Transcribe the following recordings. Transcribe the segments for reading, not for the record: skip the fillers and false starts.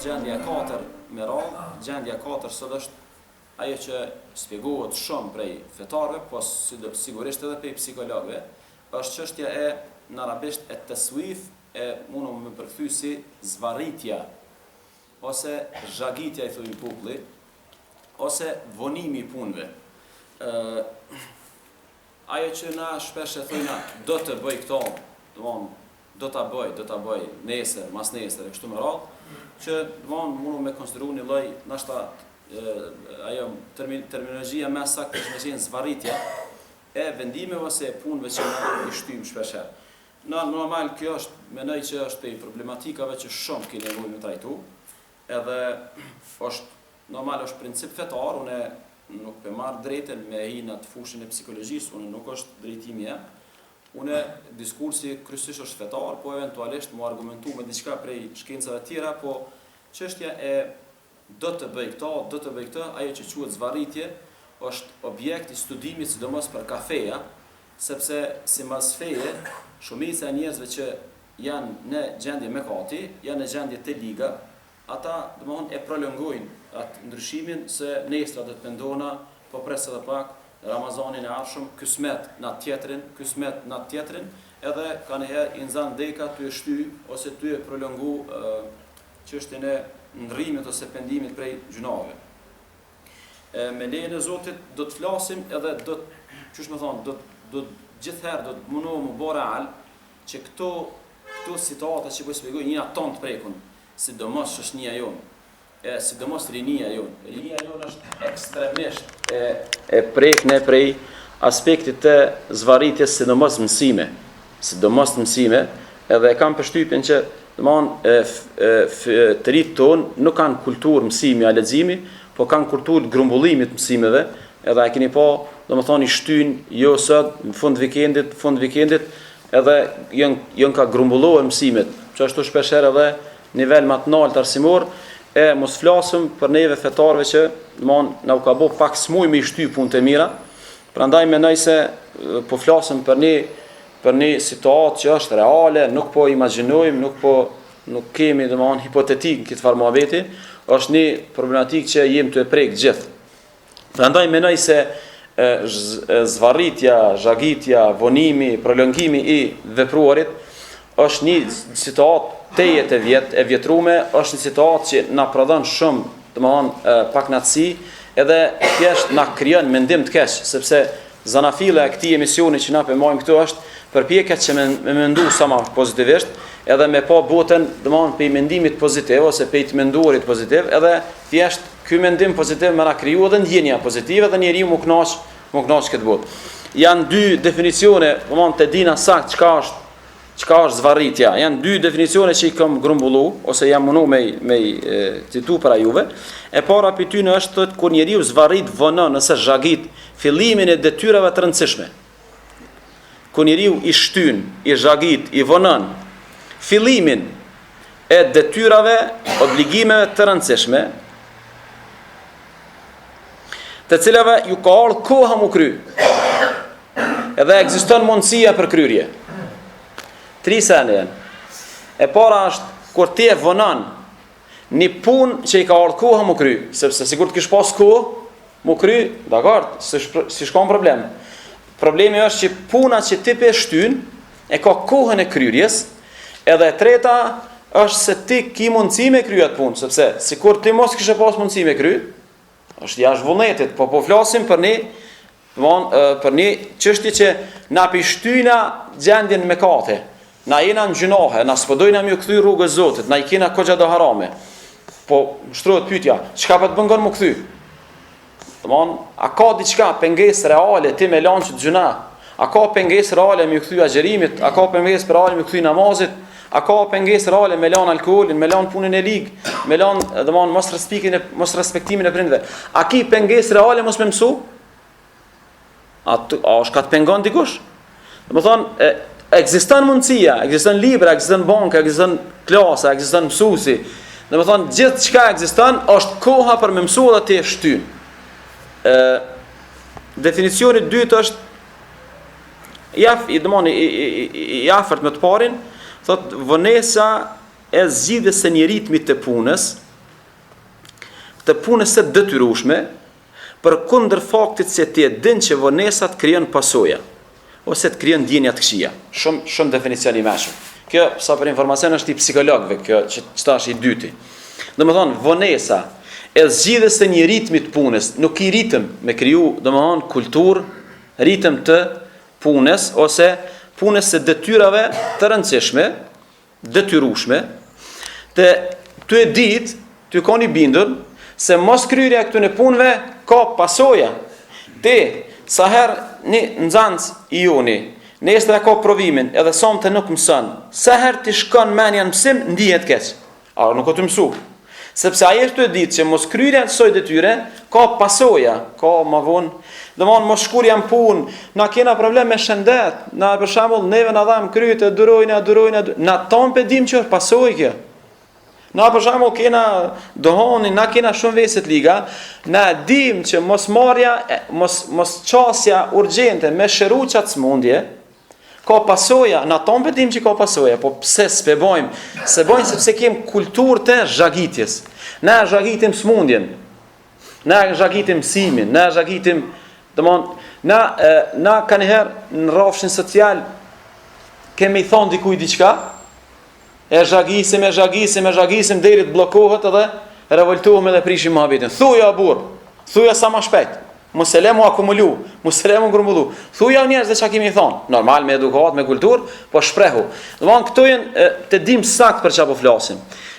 Gjendja 4 me radhë, gjendja 4 sot është ajo që shpjegohet shumë prej fetarëve, po sigurisht edhe prej psikologëve, është çështja e në arabisht e taswif, mundu më përkthy si zvarritja, ose zhagitja i thojnë populli, ose vonimi i punëve. Ajo që na shpesh e thojnë do të bëj këto, do ta bëj nesër, mas nesër e kështu me radhë, që mundu me konsideru një lloj nashta ajo terminologjia më saktë është me qenë zvarritja e vendimeve ose e punëve që na i shtym shpeshherë. Normal kjo është mendoj që është prej problematikave që shumë keni nevojë me trajtu, edhe është normal është princip fetar, unë nuk e marr drejtën me hi në fushën e psikologjisë, unë nuk është drejtimi jam. Unë diskursi kryesisht është fetar, po eventualisht mu argumentu me diçka prej shkencave tjera, po çështja e do të bëj këtë, ajo që quhet zvarritje, është objekt i studimit sidomos për kafeja, sepse sipas feje, shumica e njerëzve që janë në gjendje mëkati, janë në gjendje te liga, ata domthonë e prolongojnë atë ndryshimin se nesër do të pendona, po pres edhe pak Ramazanin e ardhshëm, kësmet në tjetrin, edhe kanë herë i nxan deka ty e shty ose ty e prolongu çështjen e ndrrimit ose pendimit prej gjunave. Me lejen e Zotit do të flasim edhe do gjithherë do të mundohem u bë real që këto situata që po shpjegoj një aton të prekun, sidomos shoqënia jonë. Sidomos rinia jonë. Rinia jonë është ekstremisht e prekne prej aspektit të zvarritjes sidomos mësime, edhe kam përshtypjen që të rit tonë nuk kanë kulturë mësimi a leximi, po kanë kulturë grumbullimit mësimeve, edhe e keni pa, domethënë i shtyn jo sot në fund vikendit, edhe janë ka grumbulluar mësimet, që ashtu shpeshherë edhe nivel më të lartë arsimor. Mos flasëm për neve fetarëve që na u ka bë pak smuj me i shty punët e mira. Prandaj mendoj se po flasëm për një situatë që është reale, nuk po imagjinojmë, nuk kemi hipotetik në këtë farë muhabeti, është një problematikë që jemi të e prek gjithë. Prandaj mendoj se zvarritja, zhagitja, vonimi, prolongimi i vepruarit është një situatë tejet e vjetrume, është një situatë që na prodhon shumë, paknatësi, edhe thjesht na krijon mendim të keq, sepse zanafilla e këtij emisioni që na përmojmë këtu është përpjekja që me mendu sa më pozitivisht, edhe me pa botën, pe mendimit pozitiv ose pe të menduarit pozitiv, edhe thjesht ky mendim pozitiv më na kriju edhe ndjenja pozitive dhe njeriu më kënaq këtë botë. Janë dy definicione, të dina sakt çka është zvarritja. Janë dy definicione që i kam grumbullu, ose jam mundu me citu para juve. E para për ty në është të kur njeriu zvarrit vonon nëse zhagit fillimin e detyrave të rëndësishme. Kur njeriu i shtyn, i zhagit, i vonon fillimin e detyrave, obligimeve të rëndësishme, të cilave ju ka ardhur koha mu kry. Edhe ekziston mundësia për kryrje. 3 sene janë. E para është kur ti e vonon një punë që i ka ardhur koha mu kry, sepse sigur të kish pas kohë mu kry, dakord, si shkon problem. Problemi është që puna që ti pe shtyn e ka kohën e kryrjes, edhe e treta është se ti ki mundësi me kry atë punë, sepse sikur ti mos kishe pas mundësi me kry, është jashtë vullnetit, po flasim për një çështje që na pishtyna gjendjen mëkate. Na jena në gjunohe, na s'podojna mi u kthy rrugës Zotit, na i kena kogja do harame. Po shtrohet pyetja, çka po të bëngon mu kthy? A ka diçka pengesë reale ti me lanë që gjuna? A ka pengesë reale me u kthy agjerimit? A ka pengesë reale me u kthy namazit? A ka pengesë reale me lanë alkoolin, me lanë punën e lig, me lanë mos respektimin e prindve? A ki pengesë reale mos me mësu? A është ka të pengon dikush? Ekziston mundësia, ekziston libra, ekziston banka, ekziston klasa, ekziston mësuesi. Gjithçka ekziston, është koha për me mësu dhe të shtyn. definicioni i dytë është i afërt me të parin, thot vonesa e zgjidhjes së një ritmi të punës së detyrueshme, përkundër faktit se ti e din që vonesat krijon pasoja ose të krijon ndjenja të këqija. Shumë definicion i mëshëm. Kjo sa për informacion është i psikologëve, kjo që është i dyti. Domethënë vonesa e zgjidhjes së një ritmi të punës, nuk i ritëm me kriju, domethënë kulturë, ritëm të punës ose punës së detyrave të rëndësishme, detyrueshme, ty e ditë, ty koni bindur se mos kryerja këtyre punëve ka pasoja. Ti sa herë një nxënës i juni, nesër ka provimin, edhe sonte nuk mëson. Sa herë ti shkon mendja në mësim, ndihet keq. Nuk o të mësu. Sepse ai është e ditë që mos kryerja të kësaj detyre ka pasoja, ka më vonë. Domthon mos shkurja në punë, na kena problem me shëndet. Na për shembull neve na dham kryet, durojnë, na ton pe dim që është pasojë kjo. Na për shembull kena dohonin, na kena shumë veset liga, na dim që mos marrja, mos çasja urgjente me shëruçat smundje, ka pasoja, na ton pe dim që ka pasoja, po pse s'pe bojmë? Se bojmë sepse kem kulturë të zhagitjes. Na zhagitim smundjen. Na zhagitim mësimin, na zhagitim, na kanëherë në rrafshin social kemi thonë dikujt diçka, e zhagisim deri të bllokohet edhe revoltohemi dhe prishim mohabetin. Thuja burr, thuja sa më shpejt. Mos e lëmu akumulu, mos e lëmu grumbullu. Thuja njerëzve çka kemi thonë. Normal me edukat, me kulturë, po shprehu. Domthon këto janë të dim sakt për çfarë po flasim.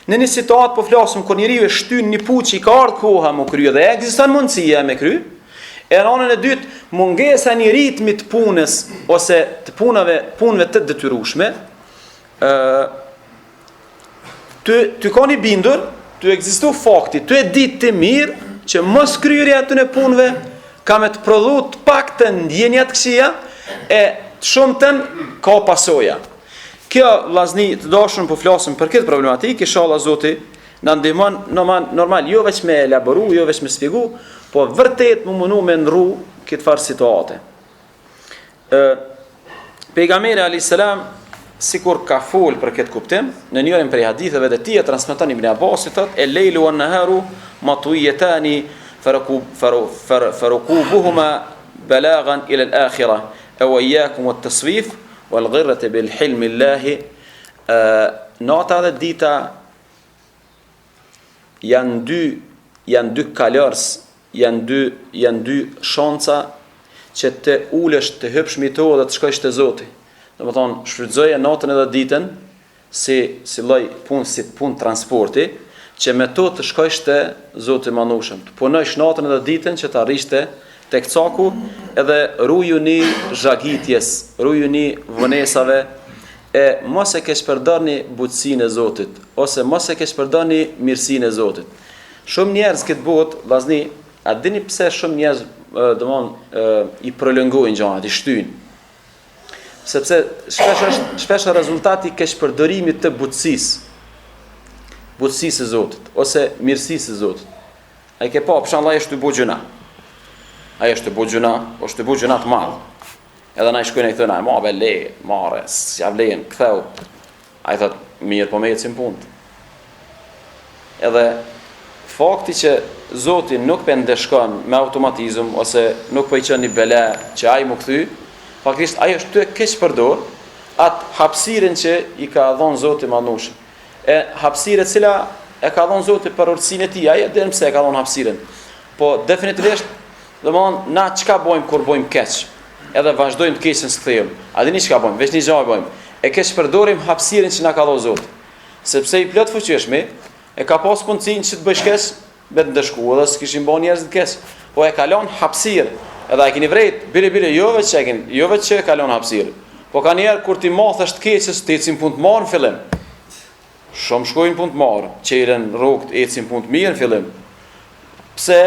Në një situatë po flasim kur njeriu e shtyn një puç i ka ardhur koha më kry dhe ekziston mundësia me kry. E anën e dytë, mungesa një ritmi të punës ose të punëve të detyrueshme, ty koni bindur, ty ekzistu fakti, ty e ditë të mirë që mos kryerja atyre punëve ka me të prodhu të paktën ndjenja të këqija e të shumtën ka pasoja. Kjo vllazni të dashur po flasim për këtë problematikë, inshallah Zoti na ndihmon normal jo vetëm me elaboru, jo vetëm me shpjegu, po vërtet më mundu me ndru këtë farë situate. Pejgamberi alayhis salam sikur ka fol për këtë kuptim, në njërin prej haditheve të tij transmeton Ibn Abbas thotë el-lailu wan-naharu matwiyatani farakubuhuma balagan ila al-akhirah aw iyyakum wat-taswif wal-ghirrata bil-hilmi Allahi. Nata dhe dita janë dy kalors, janë dy shanca që të ulesh të hypsh mbi to dhe të shkosh te Zoti. Domethënë shfrytëzoje natën edhe ditën si lloj punë, si punë transporti, që me to të shkosh te Zoti i Madhëshëm. Të punosh natën edhe ditën që të arrish tek caku, edhe rujuni zhagitjes, rujuni vonesave, e mos e keq përdorni butësinë e Zotit, ose mos e keq përdorni mirësinë e Zotit. Shumë njerëz këtë botë, vllazni, a dini pse shumë njerëz i prolongojnë gjërat, i shtyjnë? Sepse shpesh rezultati keq përdorimit të butësisë e Zotit ose mirësisë e Zotit. Ai ke pa, për shembull, ai është të bëj gjuna. Ai është të bëj gjuna, është të bëj gjuna të madh. Edhe na i shkojnë i thonë, "Ma be le, marrë, s'ja vlen, ktheu." Ai thot, "Mirë, po më ecim punë." Edhe fakti që Zoti nuk po ndeshkon me automatizëm ose nuk po i çon një bela që ai më kthy, faktikisht ai është të keq përdor atë hapësirën që i ka dhënë Zoti i Madhëshëm. E hapësira e cila e ka dhënë Zoti për urtësinë e tij, ai e din pse e ka dhënë hapësirën. Po definitivisht, domthonë na çka bëjmë kur bëjmë keq, edhe vazhdojmë të keqën s'kthejmë. A dini çka bëjmë? Veç një gjë bëjmë. E keq përdorim hapësirën që na ka dhënë Zoti. Sepse i plot fuqishmi e ka pas mundësinë që të bësh keq, me të ndeshku, edhe s'kishin bën njerëz të keq. Po e kalon hapësirë. Edhe ai keni vrejt, bile jo vetë që e kalon hapësirë. Po ka njerë kur ti mathesh të keqës, të ecin punë të marrë në fillim. Shumë shkojnë punë të marrë, qeren rrugët, ecin punë të mirë në fillim. Pse?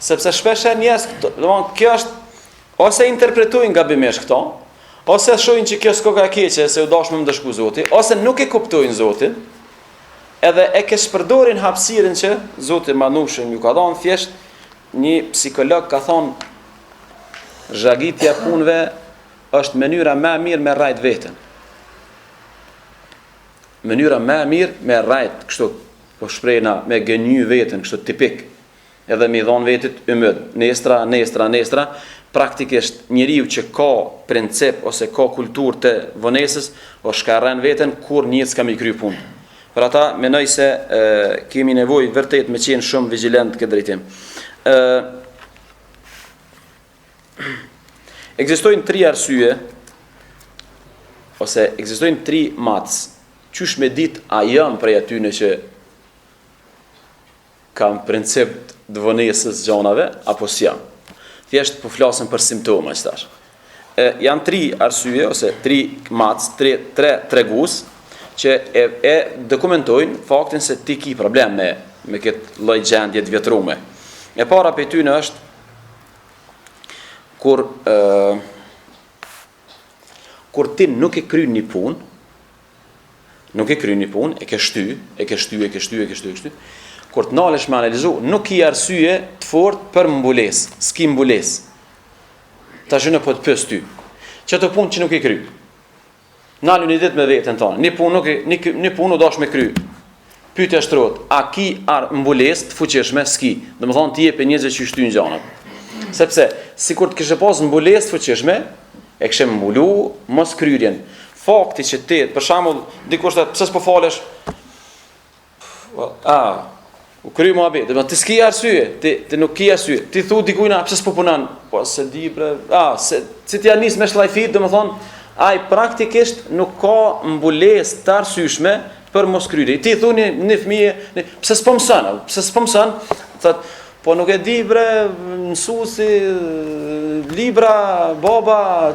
Sepse shpesh njerëz, domthon kjo është ose interpretojnë gabimisht këto, ose shohin që kjo s'ka ka keqe se u dash më ndeshku Zoti, ose nuk e kuptojnë Zotin, edhe e keq përdorin hapësirën që Zoti i Madhëshëm ju ka dhënë. Thjesht një psikolog ka thonë zhagitja e punëve është mënyra më e mirë me rajt veten. Mënyra më e mirë me rajt, kështu po shprehna me gënjy veten, kështu tipik. Edhe me i dhon vetit ymëd, nestra, praktikisht njeriu që ka princip ose ka kulturë të vonesës, o shkarren veten kur njët s'ka mi kry punë. Për ata menoj se kemi nevojë vërtet me qenë shumë vigjilent këtë drejtim. Ekzistojnë 3 arsye ose ekzistojnë 3 matës. Qysh me dit a jam prej atyne që kam princip të vonesës gjanave, apo s'jam. Thjesht po flasëm për simptoma që tash. Janë 3 arsye ose 3 matës, 3 tregus që e dokumentojnë faktin se ti ki problem me këtë lloj gjendje të vjetrume. E para për tyne është kur ti nuk e kryen një punë, e ke shty, kur të nalesh me analizu, nuk i arsye të fort për mbules, s'ki mbules. Ta shënë po të pës ty. Që të punë që nuk i kry. Nalu një ditë me vetën tonë, një punë u dash me kry. Pyetja shtrot, a ki mbules të fuqishme? S'ki. Dhe më thonë ti je për njëzve që shty në gjanët. Sepse, si kur të kishe pas mbules të fuqishme, e kishe mbulu mos kryrjen. Fakti që ti, për shembull, dikush thotë, pse s'po falesh? U kry mua be, dhe ti s'ki arsye, ti nuk ki arsye. Ti thu dikujna, pse s'po punon? Po se di bre, si ti nis me shllajfit, domethënë, ai praktikisht nuk ka mbulesë të arsyeshme për mos kryrje. Ti thuni një fëmijë, pse s'po mëson? Thotë, po nuk e di bre, mësuesi, libra, baba,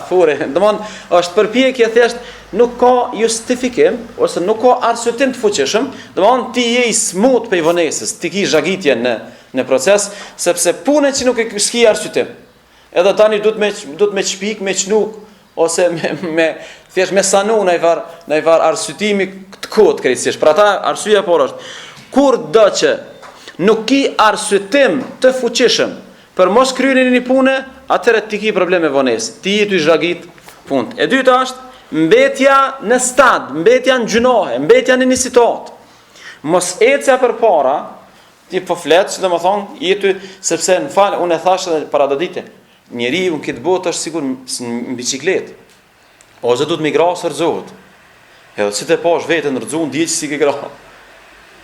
fure. Domthon, është përpjekje thjesht, nuk ka justifikim ose nuk ka arsyetim të fuqishëm. Domthon ti je i smut pe vonesës, ti ke zhagitje në proces, sepse puna që nuk e ke arsyetim. Edhe tani duhet me shpik, me çnuk ose thjesht me sanu në var arsyetimi të kot krejtësisht. Për ata arsyeja por është kur do që nuk ki arsyetim të fuqishëm për mos kryerjen e një pune, atëherë ti ke probleme vonesë. Ti je ty zhagit punë. E dyta është mbetja në stad, mbetja në gjunohe, mbetja në një situatë. Mos ecja përpara, ti po flet, domethënë, je ty sepse në fal, unë e thash edhe para dite. Njeriu në këtë botë është sigur në bicikletë. Ose duhet migrasë rrezohet. Edhe si të pash veten rrezon di që si ke gra.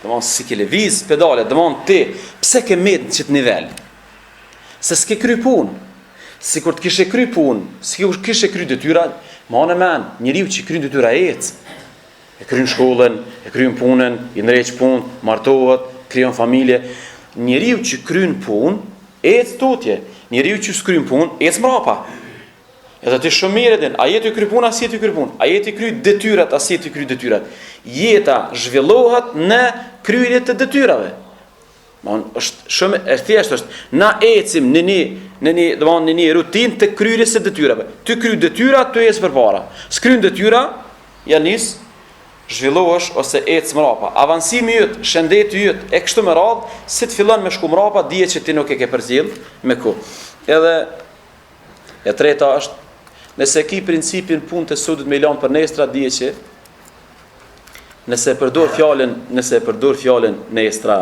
Domthon si ke lëviz pedale, domthon ti pse ke met në çet nivel? Se s'ke kry punë. Sikur të kishe kry punë, sikur kishe kry detyra, më men, njeriu që kryen detyra ec. E kryen shkollën, e kryen punën, i ndreq punë, martohet, krijon familje. Njeriu që kryen punë, ec tutje. Njeriu që s'kryen punë, ec mrapa. Edhe ti shumë mirë din, a jeti kry punë, as jeti kry punë, a jeti kry detyrat, as jeti kry detyrat. Jeta zhvillohet në kryerje të detyrave. Është shumë e thjeshtë është, na ecim në një rutinë të kryerjes së detyrave. Ty kry detyra, ty ec përpara. S'kryen detyra, ja nis zhvillohesh ose ec mrapa. Avancimi yt, shëndeti yt e kështu me radhë, si të fillon me shku mrapa, dihet që ti nuk e ke përziell me ku. Edhe e treta është, nëse ki principin punë të sudit me ilan për nestra, dije që nëse e përdor fjalën nestra,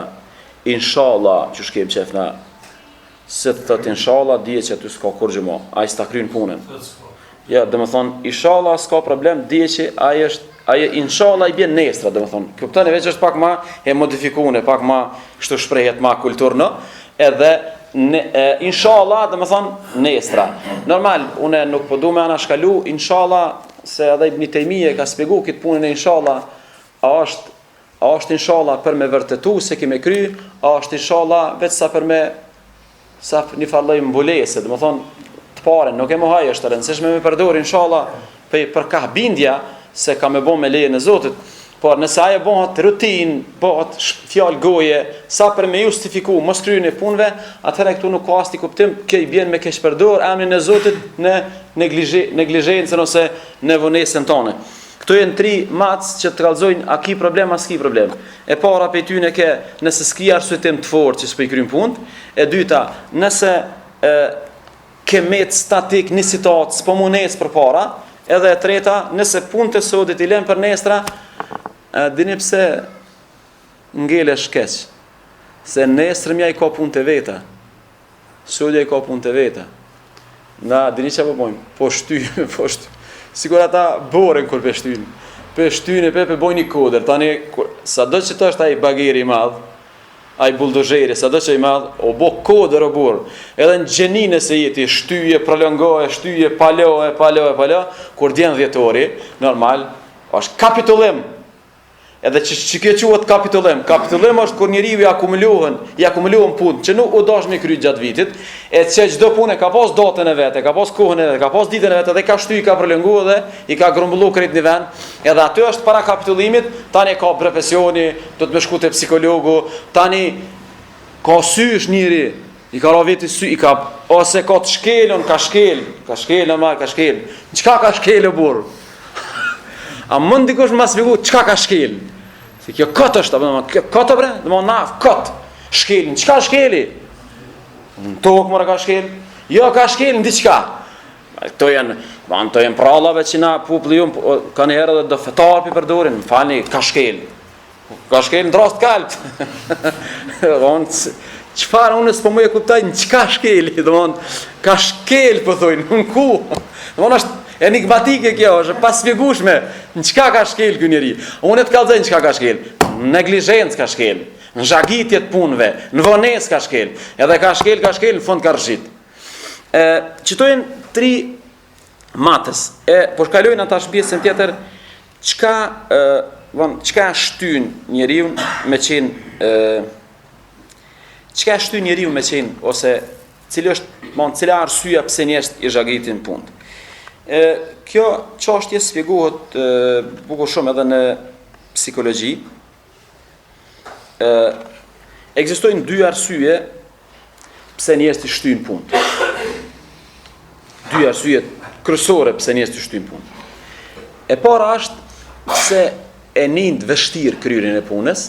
inshallah, që shkem qefna, se të thët inshallah, dije që aty s'ka kur gjëmo, a i s'ta kryen punën. Ja, dhe më thonë, inshallah s'ka problem, dije që aje inshallah i bjen nestra, dhe më thonë, këpëtën e veç është pak ma e modifikune, pak ma kështu shprejhet ma kulturno, edhe inshallah, dhe më thonë, nestra. Normal, une nuk po du me anashkalu, inshallah, se edhe Ibn Taymije ka spjegu këtë punën e inshallah, a është inshallah për me vërtetu se keme kry, a është inshallah vetë sa një farloj mbulese, dhe më thonë, të pare, nuk e mohaj është të rëndësishme me përdor inshallah për ka bindja, se ka me bo me leje në Zotit, por nëse aje bëhet rutin, bëhet fjalë goje, sa për me justifiku mos kryerjen e punëve, atëherë këtu nuk ka as kuptim, kjo i bjen me keq përdor emrin e Zotit në neglizhencën ose në vonesën tonë. Këto janë 3 mac që të kallëzojnë a ki problem, as ki problem. E para pe tyne ke nëse s'ki arsyetim të fortë që s'po i kryen punë, e dyta nëse kemet statik, një citat, s'po mu nes për para, edhe e treta, nëse punë të sodit i lem për nestra, dini pse ngele shkeq, se nesrëmja i ka punë të veta, sodja i ka punë të veta. Na, dini që po bojmë, po shtyjnë, sigur ata boren kur për shtyjnë, për bojnë një koder, tani, sa do që të është ai bageri i madh, ai buldozheri, sa do që i madh, o bo koder o burë, edhe në gjenine se jeti, shtyje, prolongoje, shtyje, palo, kur djenë 10 ori, normal, është kapitullim, edhe që kjo quhet kapitullim është kur njeriu i akumulohen punë, që nuk u dash me kry gjatë vitit, e që çdo punë ka pas datën e vet, ka pas kohën e vet, ka pas ditën e vet, dhe ka shty, ka prolonguar dhe i ka grumbullu krejt në vend, edhe aty është para kapitullimit, tani ka profesioni, do të më shku te psikologu, tani ka sysh njëri, i ka ra veti sy, ose ka të shkelën, ka shkel, çka ka shkel e burr? A mund dikush më shpjegoj çka ka shkel? Se kjo kot është, apo kjo kot bre, domon na kot. Shkelin, çka shkeli? Në tokë mora ka shkel? Jo, ka shkel në diçka. Këto janë prallave që na populli kanë herë edhe do fetar pi përdorin, më falni, ka shkel. Ka shkel në rast kalp. Domon çfarë unë s'po më e kuptoj në çka shkeli, domon ka shkel po thojnë, në ku. Domon është enigmatike kjo, është pas shpjegueshme në çka ka shkel ky njeri. Unë të kallzoj në çka ka shkel. Në neglizhencë ka shkel, në zhagitje të punëve, në vonesë ka shkel. Edhe ka shkel në fund ka rrshit. Citojnë 3 matës. Po shkalojnë ata pjesën tjetër çka shtyn njeriu me qenë ose cila arsyeja pse njerëzit i zhagitin punë. Kjo çështje sqarohet bukur shumë edhe në psikologji. Ekzistojnë 2 arsye pse njerëzit i shtyjnë punë. 2 arsye kryesore pse njerëzit i shtyjnë punë. E para është se e nin vështirë kryerjen e punës.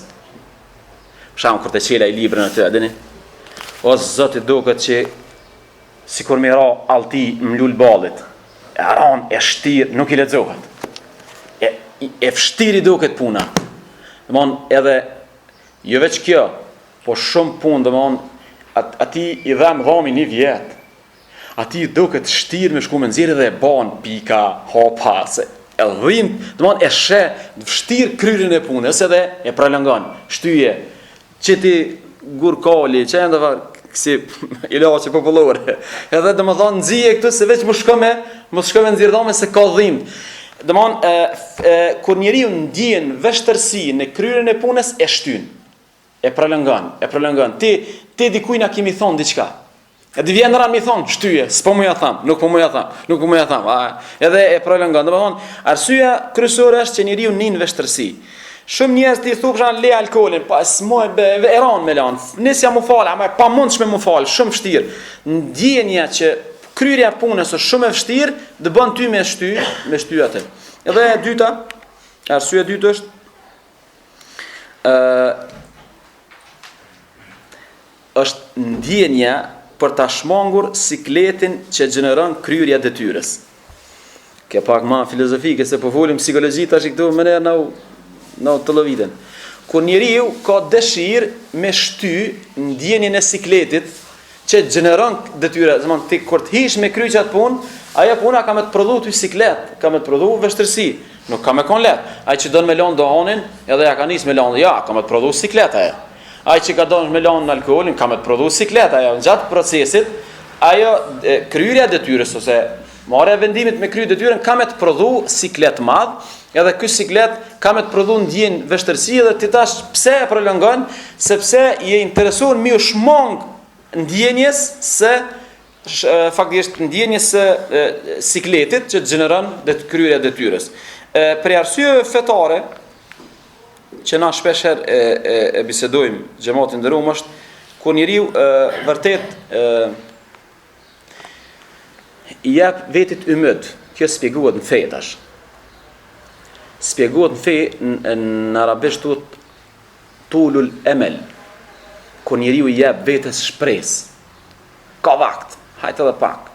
Për shembull kur të çela i librin aty, a dini? O zoti duket që sikur më ra allti mlul ballit. E shtir, nuk i lexohet. E vështirë duket puna. Domthon edhe jo veç kjo, po shumë punë domthon aty i dhami 1 vjet. Aty duket vështirë me shku me nxjerrë dhe e bën pika, hopa, se e dhim, domthon e sheh vështirë kryerjen e punës edhe e prolongon. Shtyje, çeti gurkoli, çenda si ilaçe popullore. Edhe domethënë nxije këtu se veç më shko me nxjerrdhame se ka dhimbë. Domthon kur njeriu ndjen vështirësi në kryerjen e punës e shtyn. E prolongon. Ti dikujt na kemi thon diçka. Edhe vjen ra mi thon shtyje, s'po më ja tham, nuk po më ja tham. Edhe e prolongon. Domethënë arsyeja kryesore është që njeriu nin vështirësi. Shumë njerëz ti thupshan le alkoolin, pa s'moj e ran me lan. Nisja më fal, ama pa mundshme më fal, shumë vështirë. Ndjenja që kryerja e punës është shumë e vështirë, do bën ty me shty atë. Edhe e dyta, arsyeja e dytë është ndjenja për ta shmangur sikletin që gjeneron kryerja e detyrës. Kjo pak më filozofike se po folim psikologji tash këtu më në të lëvitën. Kur njeriu ka dëshirë me shty ndjenjen e sikletit që gjeneron detyra, domthon ti kur të hish me kryq atë punë, ajo puna ka me të prodhu ty siklet, ka me të prodhu vështirësi, nuk ka me kon let. Ai që don me lënë dohanin, edhe ja ka nis me lënë, ja, ka me të prodhu siklet ajo. Ai që ka don me lënë alkoolin, ka me të prodhu siklet ajo. Gjatë procesit, ajo kryerja e detyrës ose marrja e vendimit me kry detyrën ka me të prodhu siklet madh. Edhe ky siklet ka me të prodhu ndjenjë vështirësi dhe ti tash pse e prolongon, sepse je interesuar mi u shmang ndjenjes se faktikisht ndjenjes së sikletit që gjeneron kryerja e detyrës. Për arsye fetare që na shpesh e bisedojmë xhamatin nderuam është kur njeriu vërtet i jap vetit ymët. Kjo shpjegohet në fe tash. Spjegohet në fe në arabisht tulul emel, kur njeriu i jep vetes shpresë. Ka vakt, hajt edhe pak.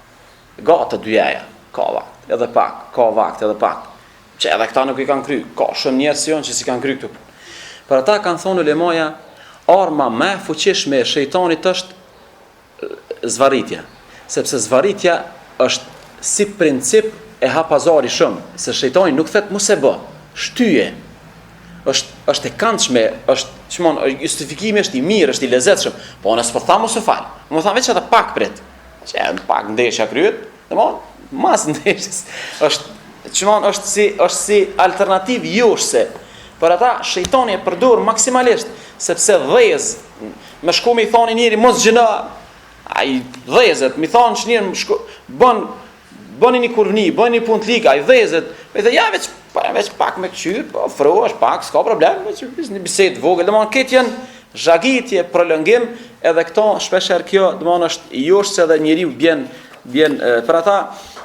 Gata dyja, ka vakt, edhe pak, ka vakt, edhe pak. Që edhe këta nuk i kanë kry, ka shumë njerëz si janë që si kanë kry këtu. Për ata kanë thonë ulemaja, arma më e fuqishme e shejtanit është zvarritja, sepse zvarritja është si princip e hapazari shumë, se shejtani nuk thet mos e bë, shtyje. Është e këndshme, është çmon, justifikimi është i mirë, është i lezetshëm, po nëse po tha mos e fal. Më tha veç ata pak prit. Që pak ndeshja kryet, domthon, mas ndeshjes. Është si alternativë joshse. Për ata shejtani e përdor maksimalisht, sepse dhëz, më shku më i thonë njëri mos gjëna, ai dhëzet, më thonë çnir bëni një kurvni, bëni një punë liga, ai dhëzet, më thë ja veç pak me këqyr, po ofrohesh pak, s'ka problem, veç një bisedë vogël, domthon këtë janë zhagitje, prolongim, edhe këto shpesh herë kjo, domthon është joshse edhe njeriu vjen për ata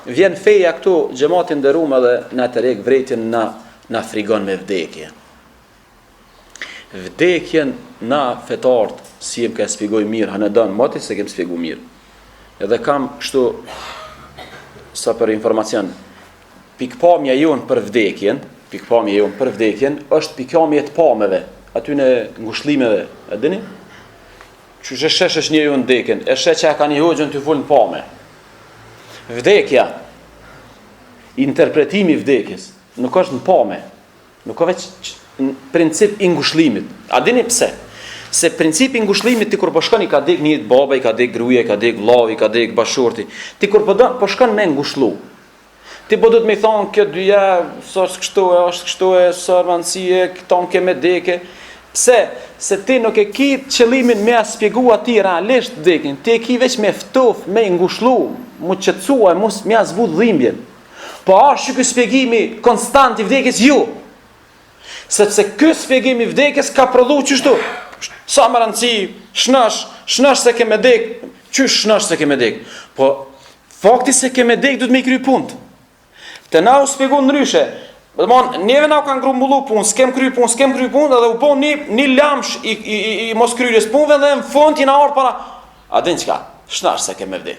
vjen feja këtu xhamatin nderuar edhe na tërheq vërejtjen na frigon me vdekje. Vdekjen na fetart si më ka shpjegoj mirë, hanë don moti se kem shpjeguar mirë. Edhe kam kështu sa për informacion. Pikpamja jon për vdekjen është pikpamja e të pamëve, aty në ngushëllimeve, e dini? Që shesh njeriu në vdekjen, e sheh që ka një hoxhën ty fol në pamë. Vdekja, interpretimi i vdekjes, nuk është në pamë, nuk ka veç princip i ngushëllimit. A dini pse? Se principi i ngushëllimit ti kur po shkon i ka dek një baba, i ka dek gruaja, i ka dek vllavi, i ka dek bashorti. Ti kur po shkon me ngushëllu. Ti po do të më thon kjo dyja, s'është kështu e sarvancie, këton ke me deke. Pse? Se ti nuk e ki qëllimin me a shpjegu ati realisht vdekjen. Ti e ki veç me ftof, me ngushëllu, mu qetësua, me a zbut dhimbjen. Po është që ky shpjegimi konstant i vdekjes ju. Sepse ky shpjegim i vdekjes ka prodhu qështu. Sa më rëndësi, shnash se ke me dek, qysh shnash se ke me dek. Po fakti se ke me dek du të me i kry punë. Të na u shpjegu ndryshe. Neve na u kanë grumbullu punë, s'kem kry punë, edhe u bon një lamsh i mos kryrjes punëve dhe në fund i na orë para. A din qka? Shnash se ke me vdek.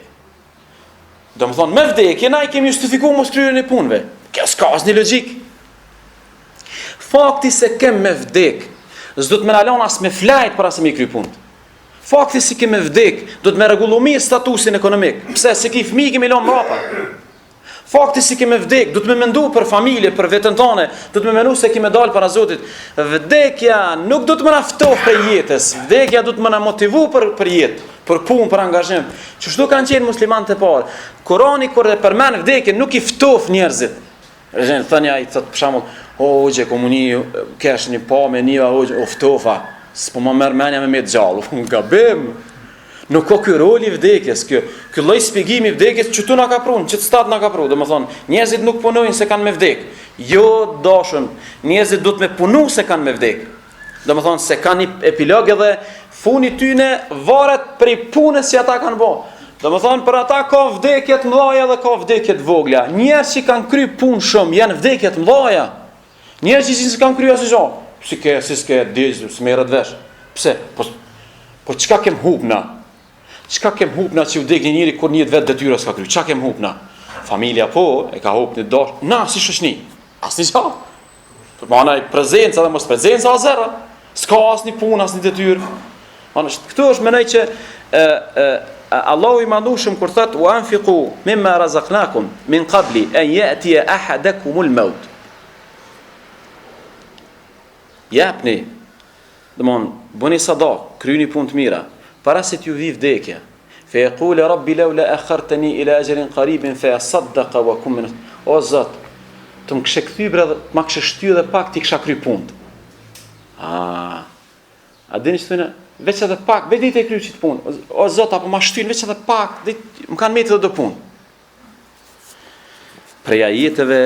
Do më thonë, me vdekje na i kemi justifiku mos kryrjen e punëve. Kjo s'ka asnjë logjik. Fakti se kem me vdek, s'do të më nalon as me flajt para se me i kry punët. Fakti se kem me vdek, do të më rregullu mirë statusin ekonomik. Pse? Se ki fëmijë kemi lënë mbrapa. Fakti si kemi vdek, du të me mendu për familje, për vetën tone, du të me mendu se kemi dalë para Zotit. Vdekja nuk du të më naftoh për jetës, vdekja du të më na motivu për jetë, për punë, për angazhim. Çështu kanë qenë muslimanët e parë. Kurani kur e përmend vdekjen nuk i ftof njerëzit. Rëzhen, thënë ai thot për shembull, hoxhe komuni, kesh një pamë një hoxhe, o ftofa, s'po më merr mendja me gjallë, gabim. Nuk ka ky roli i vdekjes, ky lloj shpjegimi i vdekjes që tu na ka prun, që stat na ka prun. Domethënë, njerëzit nuk punojnë se kanë me vdek. Jo, dashun, njerëzit duhet me punu se kanë me vdek. Domethënë se kanë një epilog edhe funi tyne varet prej punës që ata kanë bërë. Domethënë për ata ka vdekje të mëdha dhe ka vdekje të vogla. Njerëz që kanë kry punë shumë janë vdekje të mëdha. Njerëz që s'kan kryer asgjë. Si s'ke diz, s'merret vesh. Pse? Po çka kem hubna? Çka kem hupna që u dek një njëri kur një vetë detyra s'ka kry? Çka kem hupna? Familja po, e ka hup një dash. Na, si shoqni. Asnjë gjë. Për mana i prezenca dhe mos prezenca a zero. S'ka asnjë punë, asnjë detyrë. Këtu është menoj që Allahu i mandushëm kur thot wa anfiqu mimma razaqnakum min qabli an ya'ti ahadakumul maut. Japni. Domthon, bëni sadak, kryeni punë të mira. Para se t'ju vi vdekja. Fe yaqulu rabbi laula akhartani ila ajalin qaribin fa asaddaqa wa kum min. O Zot, të më kishe kthy bre, ma kishe shtyr edhe pak ti kisha kry punë. A dini çfarë? Veç edhe pak, vetë ditë e kry çit punë. O Zot, apo ma shtyn veç edhe pak, më kanë metë edhe do punë. Prej ajeteve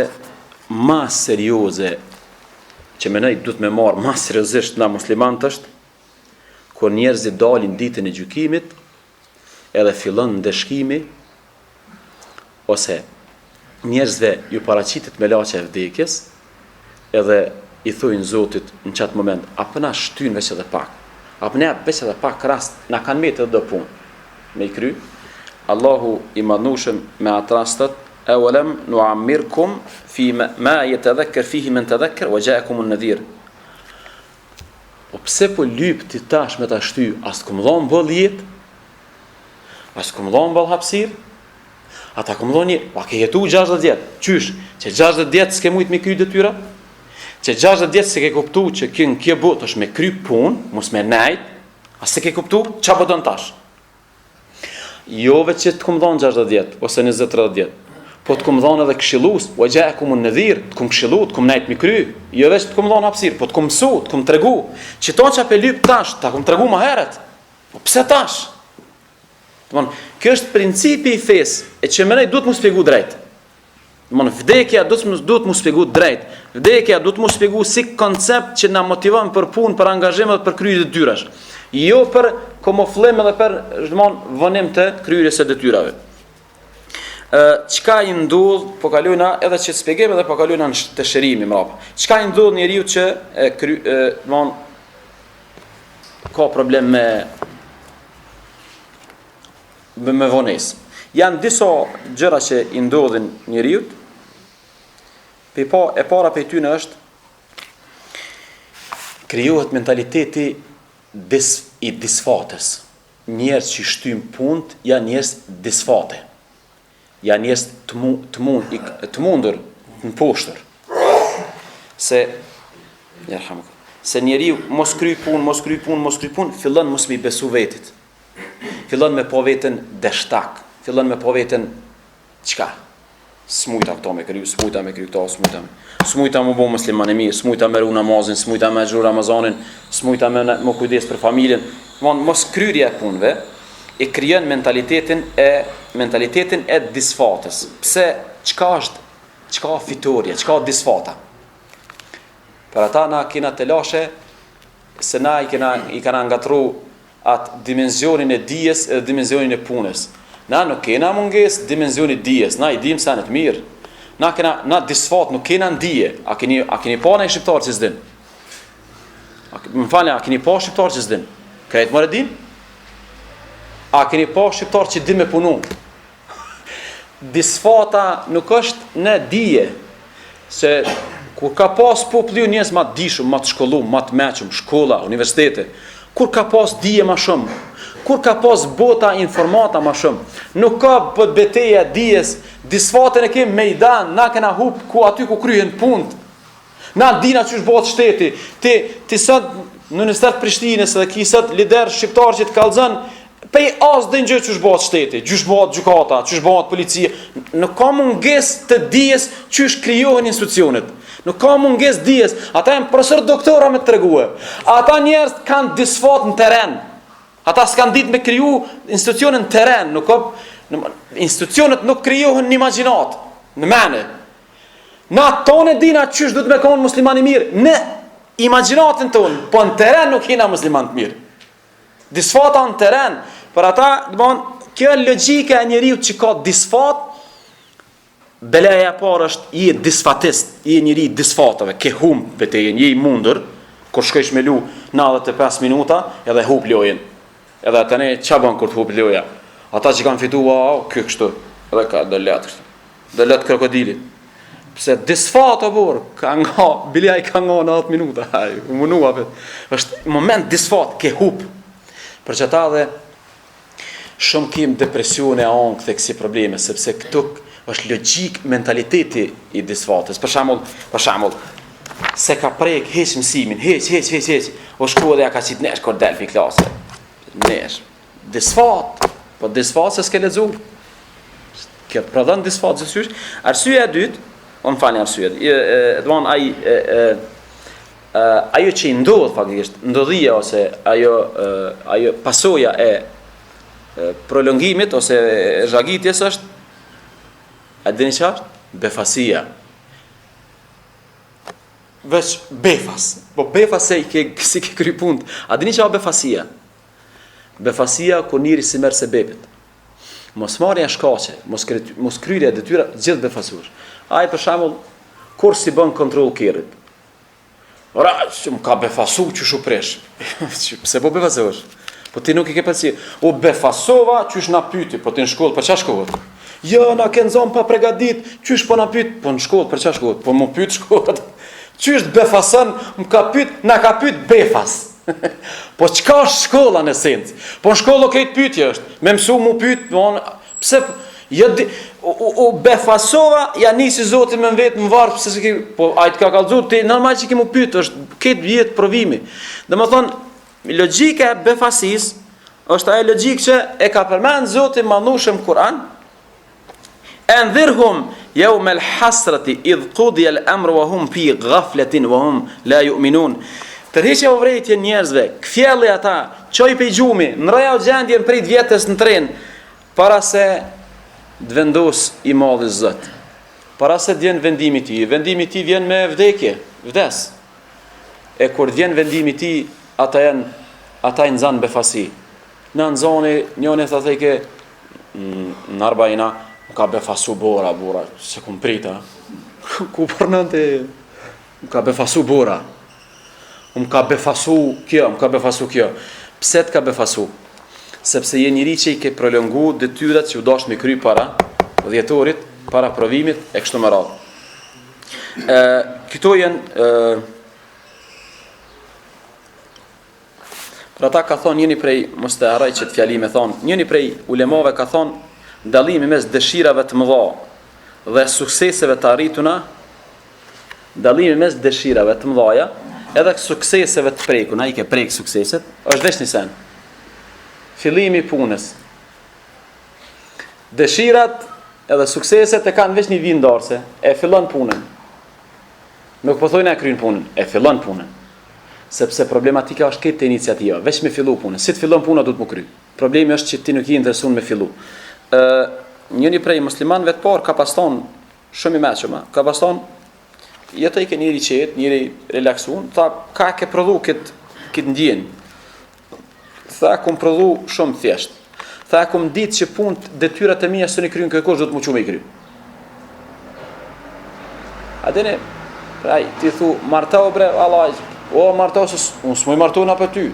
ma serioze që menoj duhet me marr ma seriozisht na muslimanët është kur njerëzit dalin ditën e gjykimit, edhe fillon ndeshkimi, ose njerëzve ju paraqitet me laçe e vdekjes, edhe i thujnë Zotit në qatë moment, apo na shtyn veç edhe pak, apo ne veç edhe pak rast, na kanë metë edhe do punë, me i kry, Allahu i madhnushëm me atrastat awalam nu'ammirkum fi ma yatadhakkar fihi man tadhakkar wa ja'akum an-nadhir. Po pse po lyp ti tash me ta shty, as kum dhon boll jetë, as kum dhon boll hapësirë. Ata kum dhoni, pa ke jetu 60 vjet. Qysh? Që 60 vjet s'ke mujt me kry detyra? Që 60 vjet s'ke kuptu që kjo botë është me kry punë, mos me nejt, as s'ke kuptu, qa po don tash? Jo vetë që të kum dhon 60 vjet ose 20-30 vjet. Po të kum dhon edhe këshillus, wa ja'akum an-nadhir, të kum këshillu, të kum nejt me kry. Jo vetë të kum dhon hapësirë, po të kum mësu, të kum tregu. Që ton çka pe lyp tash, ta kum tregu më herët. Po pse tash? Kjo është principi i fesë, e që mënej duhet mu spjegu drejt. Vdekja duhet mu spjegu drejt. Vdekja duhet mu spjegu si koncept që na motivon për punë, për angazhim dhe për kryerje të detyrash. Jo për kamuflim edhe për vonim të kryerjes së detyrave. Çka i ndodh, po kalojna edhe që spjegojmë edhe po kalojna në të shërimi mbrapa. Çka i ndodh njeriu që ka problem me vonesë. Janë disa gjëra që i ndodhin njeriu. E para për tyne është krijohet mentaliteti i disfatës. Njerëz që shtym punë janë njerëz disfate. Janë njerëz të mundur, në poshtër. Se njeriu mos kry punë, fillon mos mi besu vetit. Fillon me po veten deshtak, fillon me po veten çka? Smujta këto me kry, smujta me kry këto, smujta më bo musliman e mirë, smujta me ru namazin, smujta me xhur Ramazanin, smujta me kujdes për familjen. Mos kryrja e punëve e krijon mentalitetin e disfatës. Pse çka fitoria, çka disfata? Për ata na kena të lashe se na i kanë ngatru atë dimenzionin e dijes edhe dimenzionin e punës. Na nuk kena munges dimenzioni dijes, na i dim sa në të mirë. Na disfat nuk kena ndije. A keni pa në shqiptarë që s'din? Më falja, a keni pa shqiptarë që s'din? Krejt mërë din? A keni pa shqiptarë që din me punu? Disfata nuk është në dije. Se kur ka pas popullu njës ma të dishëm, ma të shkollu, ma të meqëm, shkolla, universitete, kur ka pas dije ma shumë, kur ka pas bota informata ma shumë, nuk ka bët beteja dijes, disfatën e kemë mejdan, na kena hup ku aty ku kryhen punt, na dina që është botë shteti, ti sot në Universitet Prishtinës dhe ki sot lider shqiptar që të kalzën, pej as dhe një që është botë shteti, që është botë gjukata, që është botë policia, nuk ka munges të dijes që është kryohen institucionet. Nuk ka munges dijes, ata e më profesor doktora me të tregue. Ata njerëz kanë disfat në teren. Ata s'kan ditë me kriju institucionet në teren. Institucionet nuk krijohen në imagjinat, në mene. Na tonë dina qysh du të me konë muslimani mirë, në imagjinatën tonë, po në teren nuk jena musliman të mirë. Disfata në teren, për ata, kjo e logjika e njeriu që ka disfat, beleja parë është i disfatist, i njëri disfatave, ke humb betejën, je i mundur, kur shkojsh me lu 95 minuta, edhe hub lojën. Edhe të ne, qa ban kur të hub loja? Ata që kanë fitu, kjo kështu, edhe ka dëllet krokodilit. Pse disfata borë, bilja i ka nga 90 minuta, munua vetë. është moment disfat, ke hub. Për që ta dhe, shumë kim depresione a onë këthe kësi probleme, sepse këtu është logjik mentaliteti i disfatës. Për shembull, se ka prek heq mësimin, heq, o shku edhe ja ka qitë nesh kër del për klasë. Nesh. Disfat, po disfat se s'ke ledzu. Këtë prodhën disfat zësysh. Arsyeja e dytë, unë falni arsyeja, ajo që i ndodh faktikisht, ndodhia ose ajo pasoja e prolongimit ose zhagitjes është a dini që është? Befasia. Veç befas. Po befas si ke kry punt. A dini që është befasia? Befasia kur njëri si merë se bebit. Mos marrja shkaqe, mos kryrja detyra, gjithë befasur. Ai për shembull, kur si bën kontroll kirrit. Ora, që më ka befasu që shu presh. Pse po befasosh? Po Po ti nuk i ke përsi. O befasova, qysh na pyti, po ti në shkollë, për qa shkohet? Jo, na ke nxon pa pregadit, qysh po na pyet? Po në shkollë, për qa shkohet? Po mu pyet shkohet. Qysh befasën, më ka pyet, na ka pyet befas. Po çka është shkolla në esencë? Po në shkollë këtë pyetje është, me mësu mu pyet, pse o befasova, ja nisi Zoti me vetë më varë, pse se ki, po ai të ka kallëzuar ti, normal që ki mu pyet, është këtë vjet provimi. Domethënë, logjika e befasis është ajo logjikë që e ka përmend Zoti madhnushëm Kur'an. Anzirhum yawm al-hasrati idh qudiya al-amru wa hum fi ghaflatin wa hum la yu'minun. Tërheqja uvrejtje njerëzve, kthjelli ata, çoj pe gjumi, nroja u gjendjen prej vjetës në tren, para se të vendos i madhi Zot. Para se të vjen vendimi i tij vjen me vdekje, vdes. E kur vjen vendimi i tij, ata i nxan befasi. Në nxoni, njëri tha theke në arbajina, ka befasu bora, se kum prita. Ku përnante, ka befasu bora. Më ka befasu kjo. Pse të ka befasu? Sepse je njëri që i ke prolongu detyrat që u dash me kry para dhjetorit, para provimit, e kështu me radhë. Këto jenë për ata ka thonë njëni prej, mos të haraj që të fjalime thonë, njëni prej ulemave ka thonë dallimi mes dëshirave të mëdha dhe sukseseve të arrituna, dallimi mes dëshirave të mëdhaja edhe sukseseve të prekuna, ai ke prek sukseset, është veç një sen. Fillimi i punës. Dëshirat edhe sukseset e kanë veç një vindarse, e fillon punën. Nuk po thojnë e kryen punën, e fillon punën. Sepse problematika është këtë iniciativa, veç me fillu punën. Si të fillon puna du të më kry. Problemi është që ti nuk i interesun me fillu. Njëni prej muslimanëve të parë ka paston shumë i mëshëm, ka paston jetë i ke njëri qetë, njëri relaksun, tha, ka ke prodhu këtë ndjenë. Tha, kum prodhu shumë thjesht. Tha, kum ditë që punë detyrat e mija së një krynë kërkosh, do të më qume i kry. Adene, praj, ti thu, martau bre, Allah, o martau, unë s'moj martu në për ty.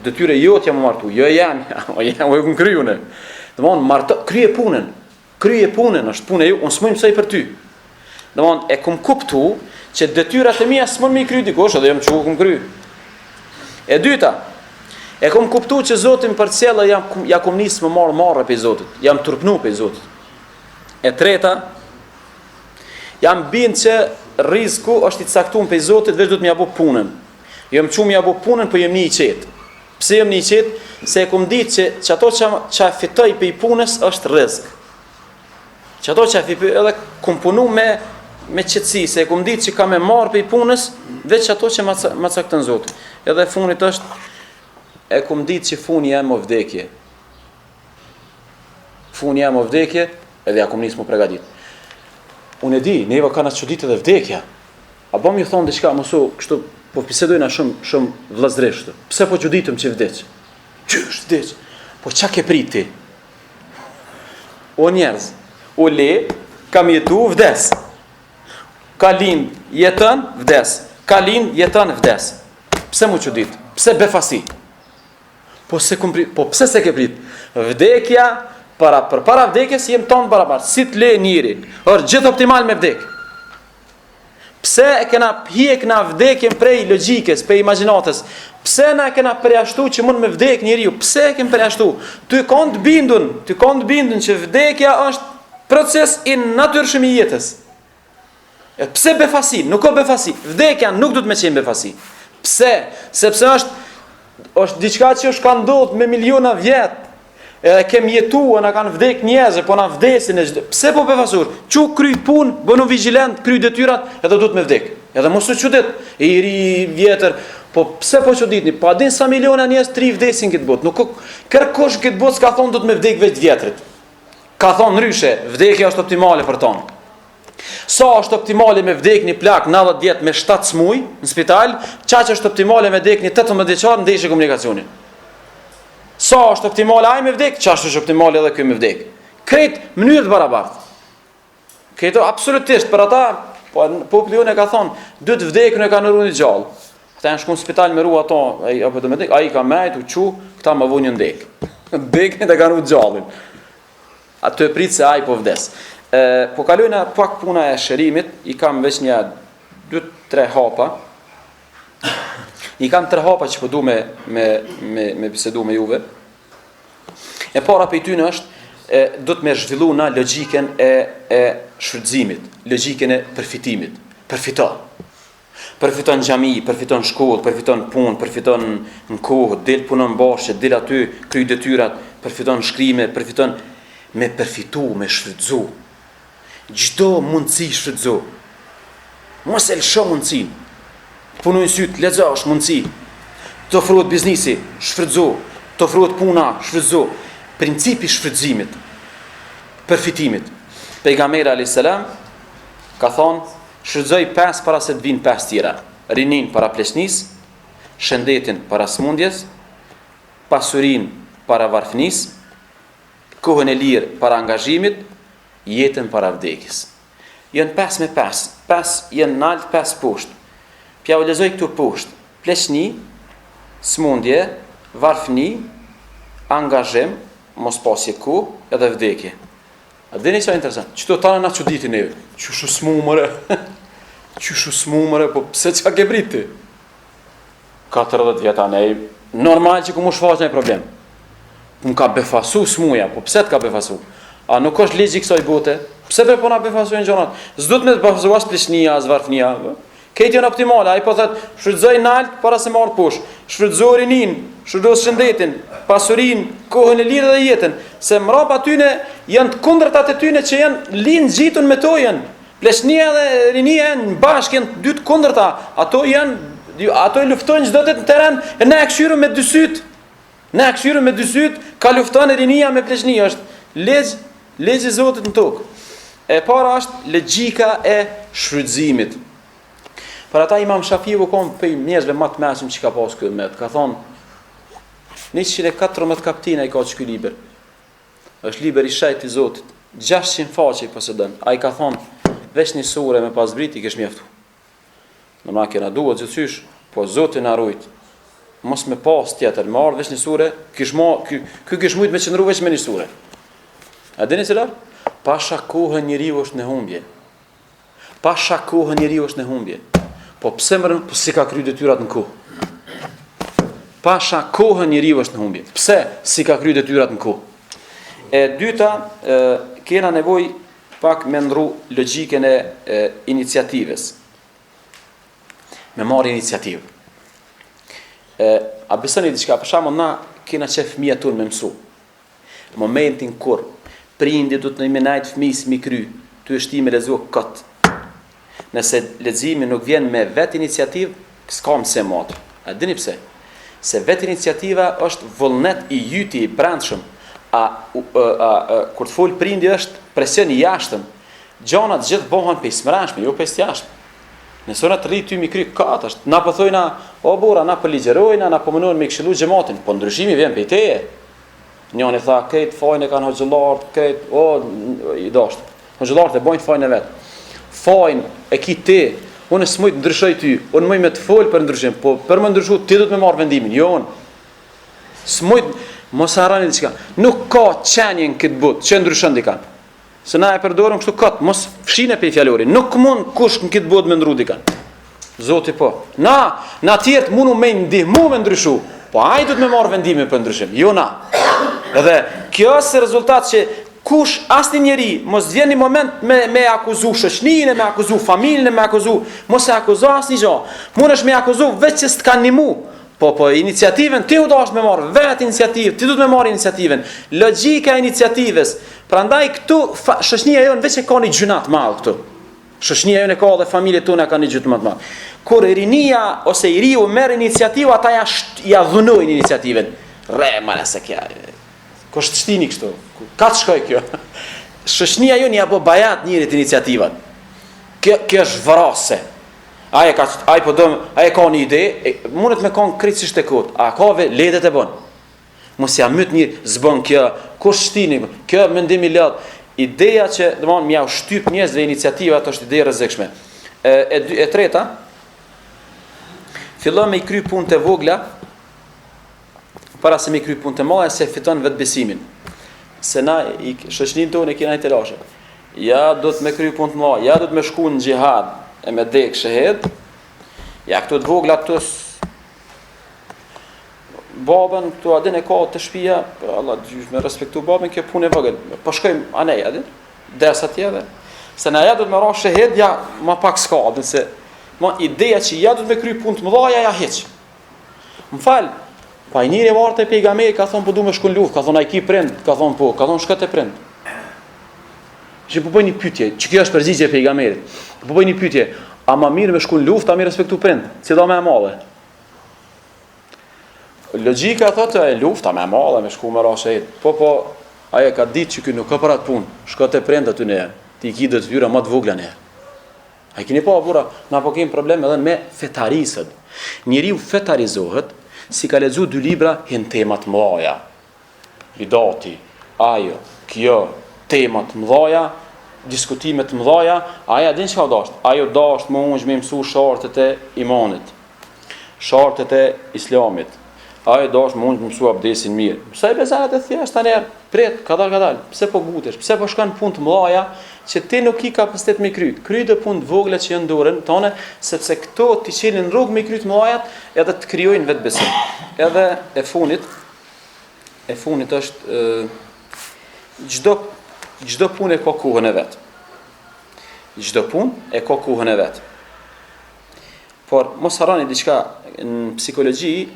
Detyre jotë jam më martu, jo janë, o e këm kryune. Dhe mon, martau, krye punën, është punë e ju, unë s'moj mësaj për ty. Domthon e kum kuptu që detyrat e mia s'mund me i kry dikush, edhe jam çu kum kry. E dyta, e kum kuptu që Zoti më përcjell ja kum nis më marrë pe Zotit, jam turpnu pe Zotit. E treta, jam bind që rreziku është i caktuar pe Zotit, vetë do të më apo punën. Jam çu më apo punën, po jam një i qetë. Pse jam një i qetë? Se e kum ditë që ato që fitoj pe punës është rrezik. Që ato që edhe kum punu me qetësi, se e kum ditë që ka me marrë për i punës, veç ato që ma caktën Zotë. Edhe funit është, e kum ditë që funi jam o vdekje. Funi jam o vdekje, edhe ja kum nisë mu pregadit. Unë e di, neva ka në që ditë edhe vdekja. A bom ju thonë diçka, mësu, kështu, po pisedojna shumë vlazreshtë. Pse po që ditëm që vdeq? Qysh vdeq? Po qa ke prit ti? O njerëz, o le, kam jetu, vdes. Ka lind, jetën, vdes. Ka lind, jetën, vdes. Pse mu që ditë? Pse befasi? Po pse se ke prit? Vdekja, për para vdekjes, jem tonë barabar. Si të le njëri, është gjithë optimal me vdek. Pse e kena vdekjen prej logjikës, prej imagjinatës? Pse na kena përjashtu që mund me vdek njeriu? Pse e kem përjashtu? Ty kanë të bindun që vdekja është proces i natyrshëm i jetës. E pse befasi? Nuk ka befasi. Vdekja nuk do të më qenë befasi. Pse? Sepse është diçka që është ka ndodhur me miliona vjet. Edhe kem jetuar, na kanë vdek njerëz, po na vdesin. Pse po befasur? Çu kry punë, bënu vigjilent, kry detyrat, edhe do të më vdek. Edhe mos u çudet, i ri vjetër, po pse po çuditni? Pa din sa miliona njerëz tri vdesin këtë botë. Nuk kërkosh këtë botë s'ka thonë do të më vdek vetë vjetrit. Ka thonë ndryshe, vdekja është optimale për tonë. Sa është optimale me vdek një plak 90 vjet me 7 smuj në spital, çaq është optimale me vdek një 18 vjeçar në ndeshje komunikacioni. Sa është optimale ai me vdek, çaq është optimale edhe ky me vdek. Krejt mënyrë të barabartë. Këto absolutisht për ata, po populli jonë ka thonë, dy të vdekën e kanë rënë gjallë. Këta janë shku në spital me ru ato, apo do me dik, ai ka mejt, u qu, këta më vunjë ndek. Dekin dhe kanë u gjallin. Atë e pritë se ai po vdes. Po kalojna pak puna e shërimit, i kam veç një 2-3 hapa. I kam 3 hapa që po du me bisedu me juve. E para për i tyne është, do të me zhvillu na logjiken e shfrytëzimit, logjiken e përfitimit. Përfiton xhami, përfiton shkollë, përfiton punë, përfiton në kohë, del punon bashkë, del aty, kryj detyrat, përfiton shkrime, përfiton me përfitu, me shfrytëzu. Çdo mundësi shfrytëzu. Mos e lësho mundësin. Punoj syt, lexosh mundësi. Të ofrohet biznesi, shfrytëzu. Të ofrohet puna, shfrytëzu. Principi shfrytëzimit, përfitimit. Pejgamberi alayhis salam ka thonë, shfrytëzoj 5 para se të vinë 5 tjera. Rinin para pleqnis, shëndetin para smundjes, pasurin para varfënis, kohën e lirë para angazhimit, jetën para vdekjes. Jënë 5 me 5, 5 jënë nalt, 5 poshtë. Pja u lezoj këtu poshtë, pleqni, smundje, varfëni, angazhim, mos pasje ku, edhe vdekje. A dini që interesant? Qëto tana na çuditin neve. Qyshu smumëre. Qyshu smumëre, po pse çka ke briti? 40 vjeta nej. Normal që ku mu shfaq një problem. Më ka befasu smuja, po pse të ka befasu? A nuk është ligji kësaj bote? Pse për po na befasujnë gjonat? S'do të me të befasu as plishnia, as varfnia. Këtë janë optimale, ai po thot, shfrytëzoj nalt para se marr push. Shfrytëzoj rinin, shfrytëzoj shëndetin, pasurinë, kohën e lirë dhe jetën, se mrapa tyne janë të kundërtat e tyne që janë linë gjitun me to janë. Pleshnia dhe rinia janë bashkë, janë dy të kundërta. Ato i luftojnë çdo ditë në teren, e ne e këshyrëm me dy syt. Ne e këshyrëm me dy syt, ka lufton rinia me pleshnia, është legji i Zotit në tokë. E para është logjika e shfrytëzimit. Për ata Imam Shafiu kom për njerëzve më të mëshëm që ka pas këtë met. Ka thonë, 114 kaptina i ka që ky liber. Është liber i shajt i Zotit. 600 faqe i posedon. Ai ka thonë, veç një sure me pas brit i kesh mjaftu. Normal kena duhet gjithësysh, po Zoti na rujt. Mos me pas tjetër, me ardh veç një sure, ky kish mujt me qëndru veç me një sure. A dini se la? Pasha kohën njeriu është në humbje. Pasha kohën njeriu është në humbje. Po pse mërën, po si ka kry detyrat në kohë? Pasha kohën njeriu është në humbje. Pse si ka kry detyrat në kohë? E dyta, kena nevoj pak me ndru logjiken e iniciatives. Me marrë iniciativë. A besoni diçka, për shembull na kena që fëmija tonë me mësu. Momentin kur prindi do të në imenajt fëmis mi kry, të është ti me lezu këtë. Nëse leximi nuk vjen me vetë iniciativë, s'ka mëse matë. A dini pse? Se vetë iniciativa është vullnet i jyti i brendshëm. Kur të fol prindi është presion i jashtëm. Gjanat gjithë bëhen pe smrashme, jo pe jashtëm. Nëse na të rri ty mi kry katë është, na po thojna, o burra, na po ligjerojna, na po mënojnë me këshillu xhamatin, po ndryshimi vjen pe teje. Njëri tha, këtë fajin e kanë hoxhëllart, i dashur. Hoxhëllart e bojnë fajin e vet. Fajin e ki ti, unë s'muj të ndryshoj ty, unë muj me të folë për ndryshim, po për më ndryshu, ti do të me marrë vendimin, jo unë. S'muj, mos harani diçka, nuk ka qenjen këtë botë, që ndryshën dikan. Se na e përdorëm kështu këtë, mos fshine pe i fjallori, nuk mund kush në këtë botë me ndru dikan. Zoti po. Na tjertë mundu me ndihmu me ndryshu, po ai do të me marrë vendimin për ndryshim, jo na. Edhe kjo është rezultat që kush asnjë njeri mos vjen një moment me akuzu shoqërinë, me akuzu familjen, me akuzu, mos e akuzo asnjë gjë. Mundesh me akuzu vetë që s'kan ndihmu. Po iniciativën ti u dash me marr vetë iniciativë, ti duhet me marr iniciativën. Logjika e iniciativës. Prandaj këtu shoqënia jon veç e ka një gjuna të madh këtu. Shoqënia jon e ka dhe familjet tona kanë një gjë të madh. Kur rinia ose i riu merr iniciativë, ata ja dhunojnë iniciativën. Re mala se kja. Kush të shtini kështu? Ka të shkoj kjo? Shoqënia jon ja bë bajat njërit iniciativat. Kjo është vrase. Ai ka një ide, mundet me kanë kritikisht e kot. A ka ledet e bën. Mos ja myt një zbon kjo, kush shtini? Kjo mendim i lart. Ideja që domthon m'ja shtyp njerëzve iniciativa, është ide e rrezikshme. E treta, fillon me I kry punë të vogla para se me I kry punë të mëdha se fiton vetë besimin. Se na shoqërinë tonë kena të lashe. Ja do të me kry punë të mëdha, ja do të me shku në xhihad e me dek shahed. Ja këto të vogla këto babën këtu a din e ka të shtëpia, Allah gjysh me respektu babën, kjo punë e vogël. Po shkojmë anej, a din? Dersa tjetër. Se na ja do të më rash shahed, ja ma pak s'ka, a din se ma ideja që ja do të me kry punë të mëdha, ja hiç. Më fal, pa I njëri vartë e pejgamberi ka thonë po du me shku në luftë, ka thonë ai ki prind, ka thonë po, ka thonë shkët e prind. Që po bëj një pyetje, që kjo është përgjigje e pejgamberit. Po bëj një pyetje, a më mirë me shku në luftë, a më respektu prind? Cila më e madhe? Logjika thotë e lufta më e madhe me shku me rashë. Po, ajo ka ditë që ky nuk ka për atë punë. Shkët e prind aty ne. Ti ki do të vyra më të vogla ne. Ai keni pa burra, na po kemi problem edhe me fetarisët. Njeriu fetarizohet si ka lexuar dy libra hin tema të mëdha. Bidati, ajo, kjo, tema të mëdha, diskutime të mëdha, aja din çka dasht. Ajo dasht më unj me mësu shartet e imanit. Shartet e islamit. Ajo dasht më unj me mësu abdesin mirë. Pse e bezahet e thjesht tani pret, kadal. Pse po gutesh? Pse po shkon punë të mëdha që ti nuk I kapacitet me kryt. Kryt e punë të vogla që janë dorën tonë, sepse këto ti qelin rrugë me kryt mëdha edhe të krijojnë vetë besim. Edhe e funit është çdo punë e ka kohën e vet. Çdo punë e ka kohën e vet. Por mos harroni diçka në psikologji,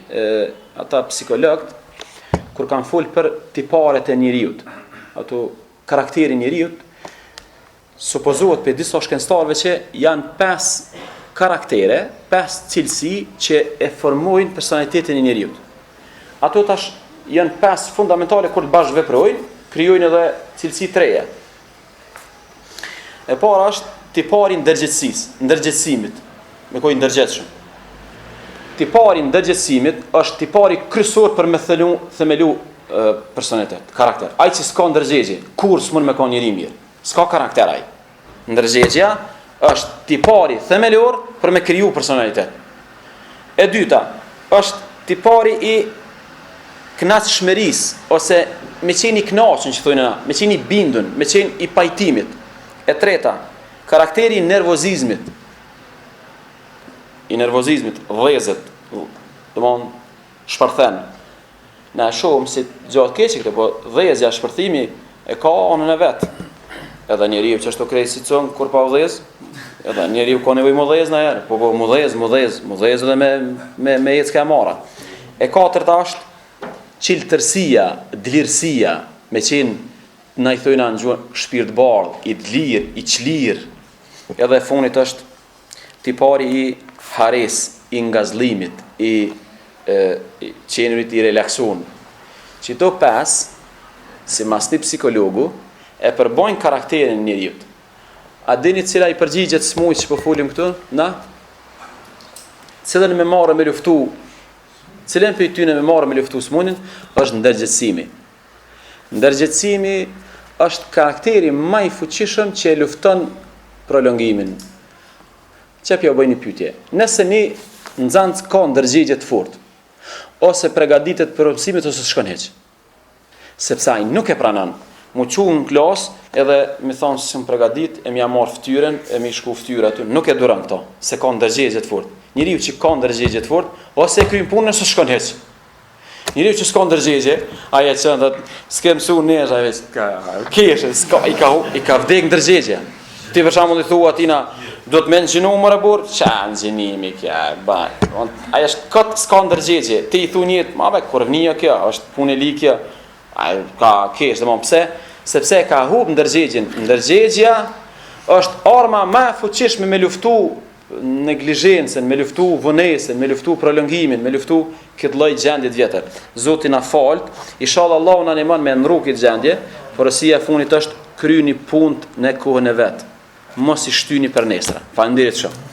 ata psikologët kur kanë fol për tiparet e njerëzit, ato karakteri i njerëzit, supozohet për disa shkencëtarëve që janë 5 karaktere, 5 cilësi që e formojnë personalitetin e njerëzit. Ato tash janë 5 fundamentale kur të bashkë veprojnë, krijojnë edhe cilësi të reja. E para është tipari i ndërgjegjësimit, me kohë ndërgjegjshëm. Tipari i ndërgjegjësimit është tipari kryesor për me themelu personalitet, karakter. Ai që s'ka ndërgjegje, kur s'mund me ka njeri mirë. S'ka karakter ai. Ndërgjegjja është tipari themelor për me kriju personalitet. E dyta është tipari i kënaqshmërisë ose me qenë I kënaqur që thonë na, me qenë I bindun, me qenë I pajtimit. E treta, karakteri I nervozizmit. I nervozizmit, vëllezet, domthon shpërthen. Na shohim se gjatë keq këtë, po vëllezja shpërthimi e ka anën e vet. Edhe njeriu që ashtu krejt si con kur pa vëllez, edhe njeriu ka nevojë mëdhëz na herë, po mëdhëz edhe me ecka marra. E katërta është qiltërsia, dlirësia, me qenë na I thojnë në gjuhën shpirt bardh, I dlir, I çlir. Edhe e funit është tipari I hares, I ngazllimit, I qenurit I relaksuar. Çdo 5, si mas ti psikologu, e përbojnë karakterin e njeriut. A dini cila I përgjigjet smujt që po folim këtu? Na? Cilën me marrë me luftu? Cilën për I tyne me marrë me luftu smujtin? Është ndërgjegjësimi. Ndërgjegjësimi është karakteri më I fuqishëm që e lufton prolongimin. Çfarë po bëj një pyetje? Nëse një nxënës ka ndërgjegje të fortë, ose përgatitet për mësimet ose shkon hiç. Sepse ai nuk e pranon. Mu qu në klas edhe mi thonë se më përgatit e mi marr fytyrën e mi shku fytyrë aty. Nuk e duran këto, se ka ndërgjegje të fortë. Njeriu që ka ndërgjegje të fortë, ose e kryen punën ose shkon hiç. Njeriu që s'ka ndërgjegje, ai e çon atë, s'ke mësuar nesh ai vetë ka keshë, s'ka I ka vdek ndërgjegje. Ti për shembull I thua atina, do të mençinu më rabur, çan xhenimi kja, ba. Ai është kot s'ka ndërgjegje. Ti I thua njët, ma be kurvnia kjo, është punë e likja. Ai ka kesh, domon pse? Sepse ka humb ndërgjegjen. Ndërgjegjja është arma më e fuqishme me luftu neglizhencën, me luftu vonesën, me luftu prolongimin, me luftu këtë lloj gjendje të vjetër. Zoti na falt, inshallah Allahu na ndihmon me ndrru këtë gjendje, porosia e fundit është kryeni punë në kohën e vet. Mos I shtyni për nesër. Faleminderit shumë.